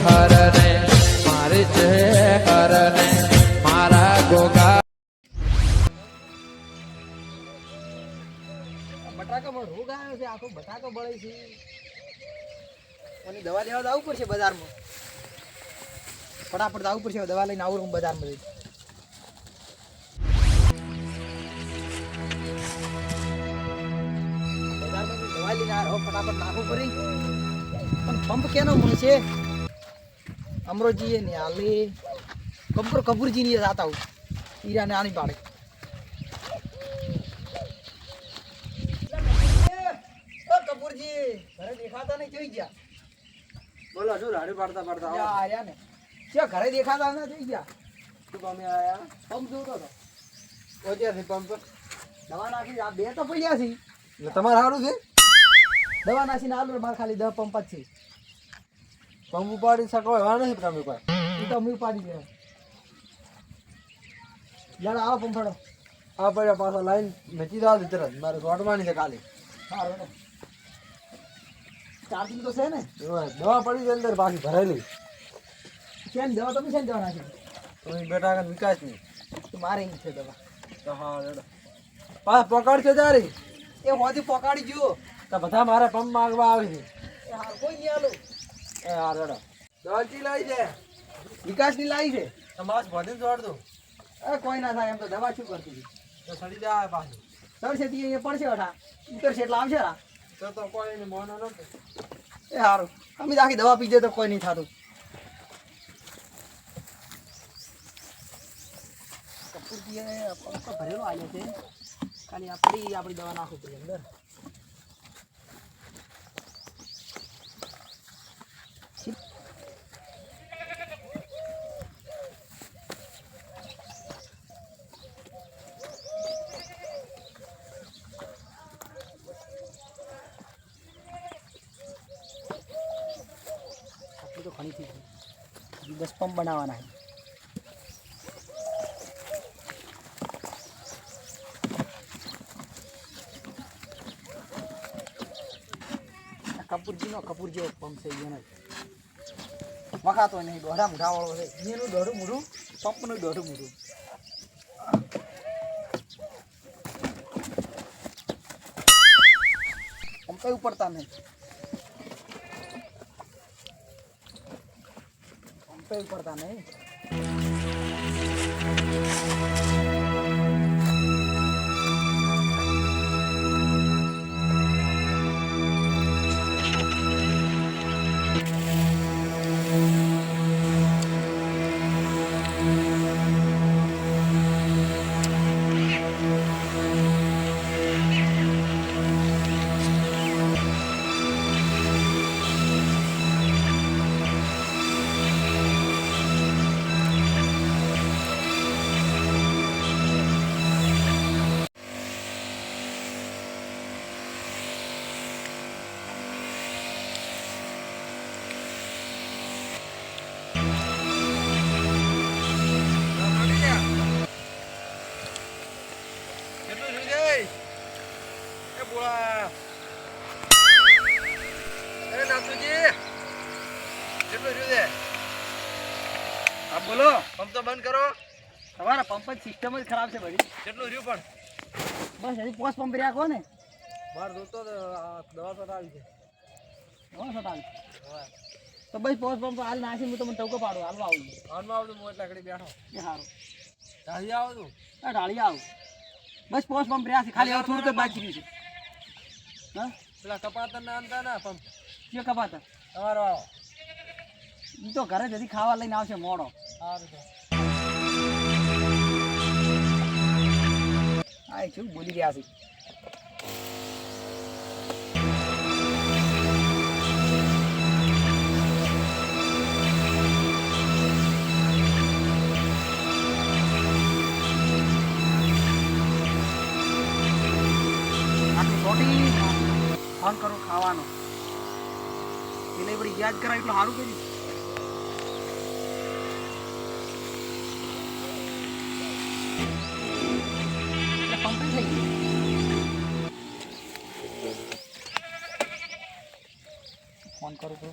હરને મારી છે હરને મારા ગોગા બટાકામાં રોગ આવ્યો છે. આખો બટાકો બળે છે અને દવા લેવા જવું પડશે બજારમાં. ફટાફટ જવું પડશે દવા લઈને આવું બજારમાં. બજારમાં દવા લઈને આવ્યો ફટાફટ નાખવું પડી. પણ પંપ કેનો મળશે? અમરોજી ને હાલે કપૂર કપૂરજી ની જાતા હું હીરા ને આની પાડે. કપૂરજી ઘરે દેખાતા નહીં જોઈ ગયા. બોલો શું રાડું પાડતા પાડતા આયા ને છે ઘરે દેખાતા ના જોઈ ગયા. શું પામે આયા? પંપ જોતો હતો. ઓત્યાથી પંપ દવા નાખી આ બે તો પડ્યા છે. એટલે તમારે સારું છે. દવા નાખીને આલુ મારે ખાલી 10 પંપ જ છે. પંપ ઉપાડી શકો એવા નથી તમે કોઈ. એ તો અમે ઉપાડી ગયા. યાર આવો પંપ ફાડો. આ પડ્યા પાછા લાઈન મેચી દા દે તરત મારે રોટવાની છે કાલે. હા રોટો ચાર્જિંગ તો છે ને? દવા પડી છે અંદર બાકી ભરેલી છે ને દવા તમે છે ને દવા નાખી તમે બેટા વિકાસ નહીં તો મારે અહીં છે દવા. તો હા રેડો પાછ પકડ છે તારી એ હોથી પકાડી ગયો તો બધા મારા પંપ માંગવા આવે છે. એ હાર કોઈ નહીં આલું. એ હા રેડો દવા ચી લાવી છે? વિકાસની લાવી છે. તમારે ભોજન છોડ દો. એ કોઈ ના થાય એમ તો દવા શું કરતી હતી? તો સડી જાય પાછું ચડશે તી અહીંયા પડશે અઠા ઉતરશે એટલે આવશે રા. તો કોઈ નહીં મોનો નથી. એ સારું અમે આખી દવા પીજે તો કોઈ નહીં થતું. કપૂરજીએ પંપ ભરેલો આવ્યો છે. ખાલી આપણી દવા નાખવું પડે અંદર. તો ઘણી થઈ ગઈ 10 પંપ બનાવવાના છે. કપૂર જેવો પંપ છે એનો વખાતો નહીં. દોઢા મોઢા વાળો છે એનું દોઢું મોઢું પંપનું દોઢું મોઢું. પંપે ઉપડતા નહીં. પંપે ઉપડતા નહીં. બોલો પંપ તો બંધ કરો. તમારા પંપ જ સિસ્ટમ જ ખરાબ છે બધી. કેટલું રહ્યું પણ? બસ હજી પોસ્ટ પંપ રાખો ને. બહાર જોતો દવા સટાવી છે. દવા સટાવી તો બસ પોસ્ટ પંપ હાલ નાખી હું તમને ટોકો પાડું હાલવા આવું. હાલમાં આવતું હું એટલે ઘડી બેઠો. એ સારું ઢાળી આવો તું. હા ઢાળી આવું. બસ પોસ્ટ પંપ રહ્યા છે ખાલી હવે થોડુંક જ બાકી રહ્યું છે. હા પેલા કપાતર ના અંતા ના પંપ કે કપાતર તમારો આવો. એ તો ઘરે જતી ખાવા લઈને આવશે મોડો. સારું તો હા શું બોલી રહ્યા છે. ફોન કરું ખાવાનો એટલે બધી યાદ કરાય એટલું સારું કર્યું. પંપ થઈ ગયું. ફોન કરું તો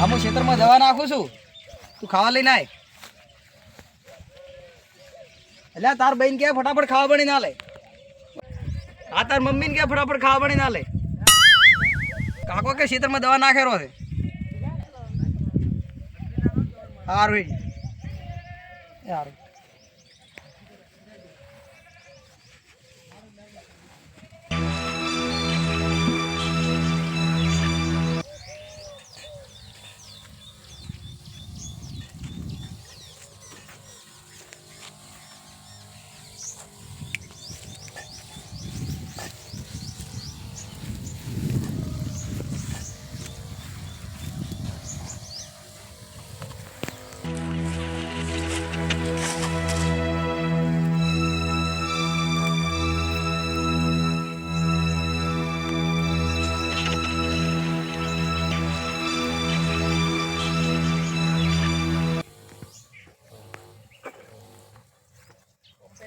હા હું ખેતરમાં દવા નાખું છું તું ખાવા લઈને આય એટલે તાર બહેન કે ફટાફટ ખાવા બની ના લે આ તાર મમ્મીને કે ફટાફટ ખાવા બની ના લે કાકો કે ખેતરમાં દવા નાખેલો છે સારું યાર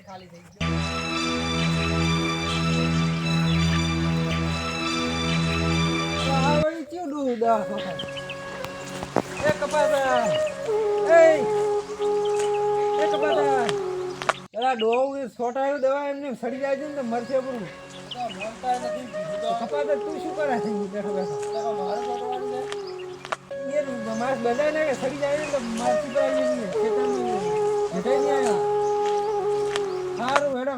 ખાલી થઈ ગયો આ વળી ચેવડું દા એ કપાતા એ કપાતા એલા ડોવ છોટાયો દવા એમને સડી જાય છે ને તો મરશે પૂરું મોલતા નથી કપાતા તું શું કરે છે બેઠો બેઠો મારે છોટવાની છે એ માસ બધાય ને કે સડી જાય ને તો મારથી પડી નહીં ખેતરમાં જટાઈ નહીં આવ્યા સારું હેડો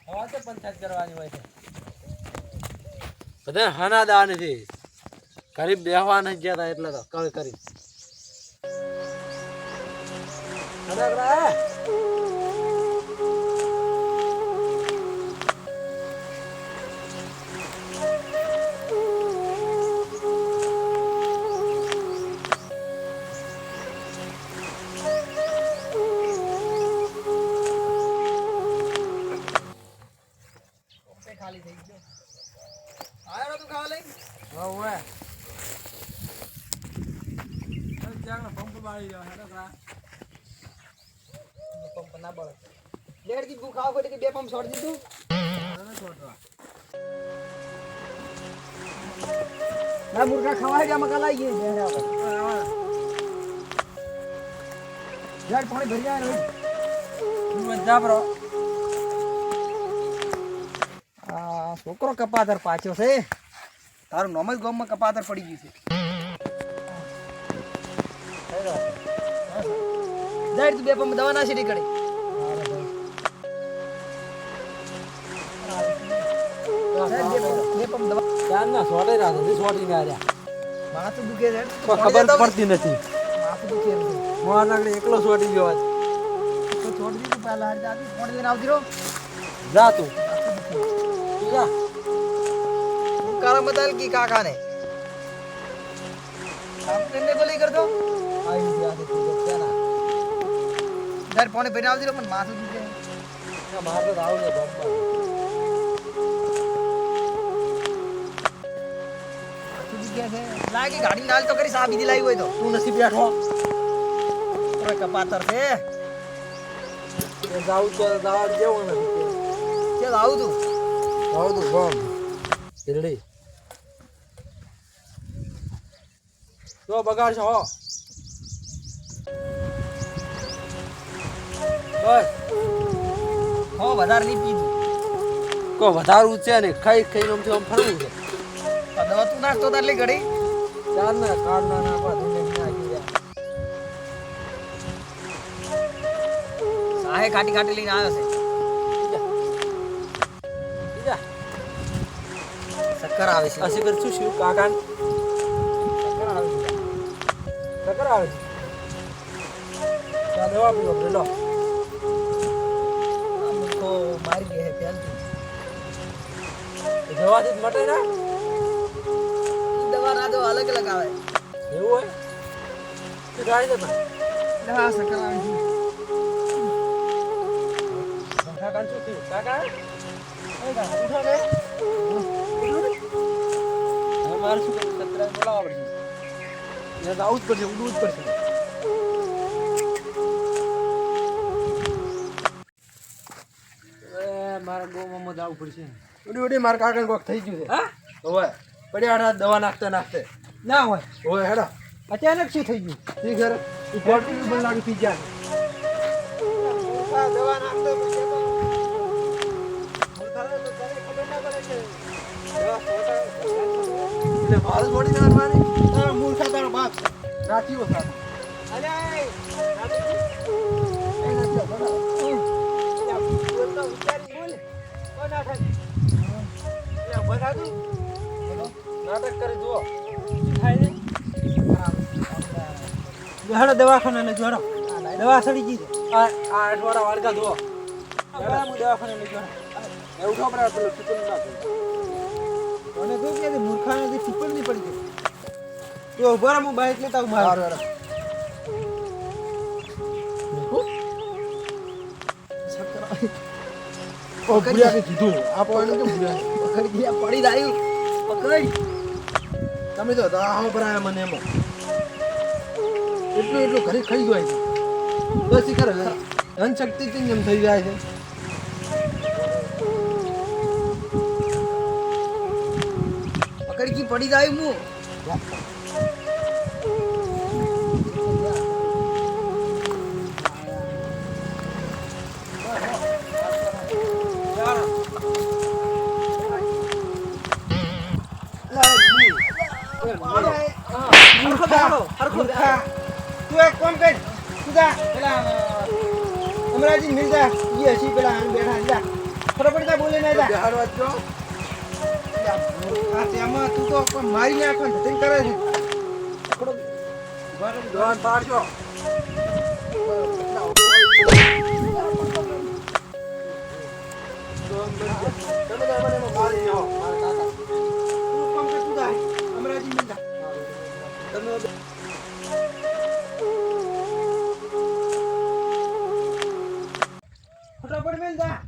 હવા તો પંચાયત કરવાની હોય છે બધા હાના દા નથી ગરીબ બેહવા નથી જતા એટલે તો કળ કરી ખાલી થઈ ગયો આયો તું ખાવા લઈ હા ઓય ચાંગનો પંપ બાળી જાવ હેડો કા પંપ ના બળ લેડ કી ખાવા કોઈ કે બે પંપ છોડ દીધું ના મુર્ગા ખવાય ગયા મકા લાઈ ગઈ યાર પાણી ભરી જાય ને મજા બ્રો છોકરો કપાતર પાછો છે તારું નામ જ ગામમાં કપાતર પડી ગયું છે જાય તું બે પંપ દવા ના સીધી કરે બે પંપ દવા ચાર ના સોટે રાતો સોટી ના રહ્યા માથું દુખે છે ખબર પડતી નથી માથું દુખે છે મોર નાગડે એકલો સોટી ગયો આજ તો છોડી દીધું પહેલા હાલ જાતી ફોન લઈને આવતી રહો જા તું જા काला बदल की काका ने काम करने को लेकर दो आई दिया तो क्या ना डर पौने बनाव दिलो मन माथु दीजे ना मार तो राव ने बम्बा माथु दीजे है लागी गाड़ी डाल तो करी साबी दिलाई होय तो तू नसीब बैठो ओए कपातर से ये जाऊ तो दावा जेवण નથી चल आऊ तू આવ તો ગમ રેડી તો બગાડ છો બસ हो વધાર ની પીધું કો વધારું છે ને ખાઈ ખાઈને આમ ફરવું છે દવા તું નાખતો તાર લે ઘડી ચાર ના કાઢ ના નાખવા ધીમે નાખી દે સાહે કાટી કાટી લઈને આવ્યો છે બીજા શક્કર આવે છે અસી કર શું શું કાકા શક્કર આવે છે ચાલ દવા પીવો લો हमको मार गए है प्याल की દવાથી જ મટે ને दवा ना दो अलग अलग आवे એવું હોય તો ગાડી દે પણ ना शक्कर આવે છે કાકા શું થયું કાકા ઉઠો ને હવે મારે શું કરવું સત્રા બોલાવવા પડશે એને તો આવું જ પડશે ઉડવું જ પડશે મારા ગોમાં જવું પડશે ઉડી ઉડી મારા કાકાને કોક થઈ ગયું છે હા હવે પડ્યા દવા નાખતે ના હોય હેડા અચાનક શું થઈ ગયું ઠીક છે તું બોટલ બંધ લાગી પી જાય દવા નાખતો પછી એટલે મારું થોડી નાખવાની મૂર્ખા તારો બાપ નાખી વખત અરે નાટક કરી જુઓ જોડો દવાખાને લઈ જોડો દવા સડી ગઈ છે આ અઠવાડા વાળકા જુઓ દવાખાને લઈ જોડો એવું ખબર પેલું ચૂકન નાખું મને કહું કે મૂર્ખાને ચૂકન નહીં પડી ગઈ તો બરાબર હું બાઈક લેતા હું મારું પકડી કીધું આ પોઈન્ટ કેમ પકડી ગયા પડી રહ્યું પકડી તમે તો આવો પર આયા મને એમાં એટલું ઘરે ખાઈ ગયો છે બસ ખરે ધન શક્તિ કેમ થઈ જાય છે પકડી કી પડી જાય હું તું એક કામ કર તું જા પેલા અમરાજી મિલ જા ये હસી પેલા આન બેઠા જા ફટાફટ બોલે ના જા બિહાર વાત જો આ તેમાં તું તો કોઈ મારી નાખવાનું ધતિંગ કરે છે દોન પાડજો અમરાજી મિલ જા તમે ફટાફટ મેલ જા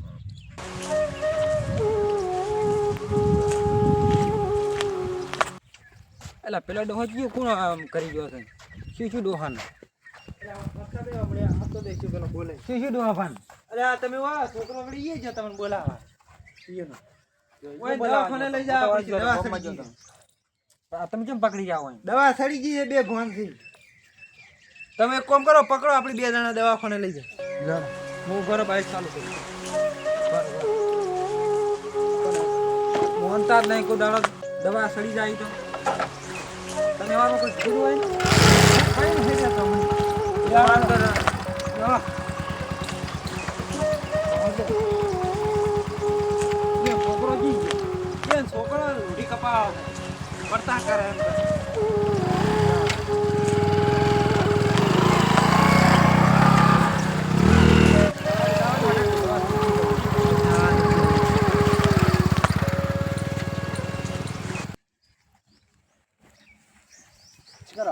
એલા પેલા ડોહો જ કોણ આમ કરી ગયો છે શું ડોહાને શું ડોહા ભાન અરે આ તમે વા છોકરો વળી એ જ તમને બોલાવા ઈનો ઓય દવાખાને લઈ જા પછી દવા સડી ગઈ તમે કેમ પકડી જાવ દવા સડી ગઈ છે બે ભોન થી તમે એક કામ કરો પકડો આપણી બે જણા દવાખાને લઈ જા હું ઘરે બાઈક ચાલુ કરું મોહનતા જ નહીં કોઈ દાડો દવા સડી જાય તો તમે એવામાં કોઈ કીધું હોય ને કઈ નથી જતો મને છોકરો જી ગયો છોકરો લોઢી કપા પડતા કરે એમ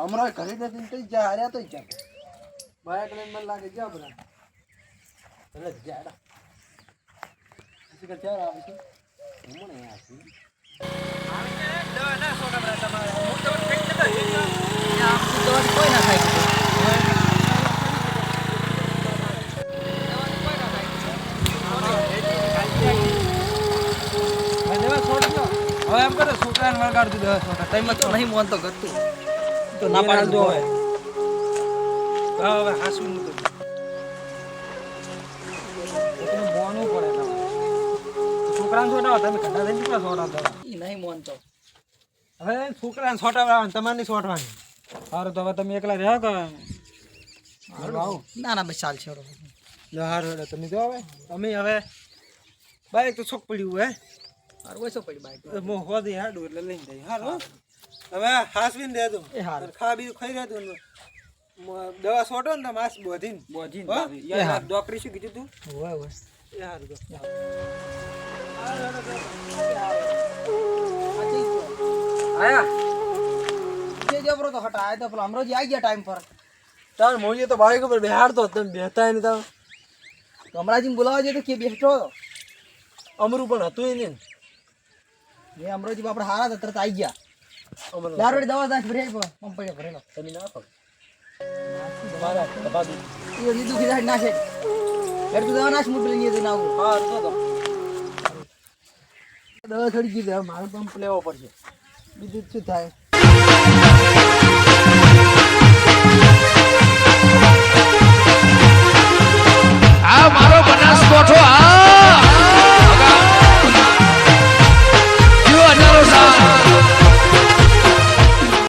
હમણાં ઘરે નથી જા હાર્યા તો જા બાઈક લઈને મને લાગે જા બધા એટલે જા પછી ચાર આવે છે હમણાં આવી કોઈ ના થાય હવે એમ કરો છોકરાને વળગાડ દીધો ટાઈમ તો નહીં મોન તો કરતું તો ના પાડી દો હવે હાસું નું તો મોનવું પડે છોકરાને છોડાવો તમે ઘણા થઈને છોકરા છોડાવતા એ નહીં મોન તો હવે છોકરાને છોટાવવાનું તમારે નહીં છોટવાની સારું તો હવે તમે એકલા રહ્યા કે ના ના બસ ચાલ છે હારું તમે જો હવે તમે હવે બાઈક તો છોક પડ્યું હે સારું ઓછો પડી બાઈક હું હોદી હાડું એટલે લઈને જઈ હારું હવે હાસવીને દેજો એ હારું ખા બીજું ખાઈ રહેતું દવા છોટો ને માસ બોધીને બોધીને ડોક્ટરી શું કીધું તું હોય હોય એ હારું આયા જે જબરો તો હટા આયા તો પેલો અમરોજી આવી ગયા ટાઈમ પર તાર મોઈએ તો બાઈક ઉપર બેહાડતો તમે બેહતા ને તાર તો અમરાજીને બોલાવા જઈએ તો કે બેઠો અમરું પણ હતું ને એ અમરોજી આપણે હારા હતા તરત આવી ગયા દારૂડી દવા દાસ ભરી પંપ ભરેલો તમે ના પગ એ દુખી જાય નાખે યાર તું દવા નાશ મૂકી લઈએ તો આવું હા તો દવા ચડી ગઈ હવે મારે પંપ લેવો પડશે બીજું શું થાય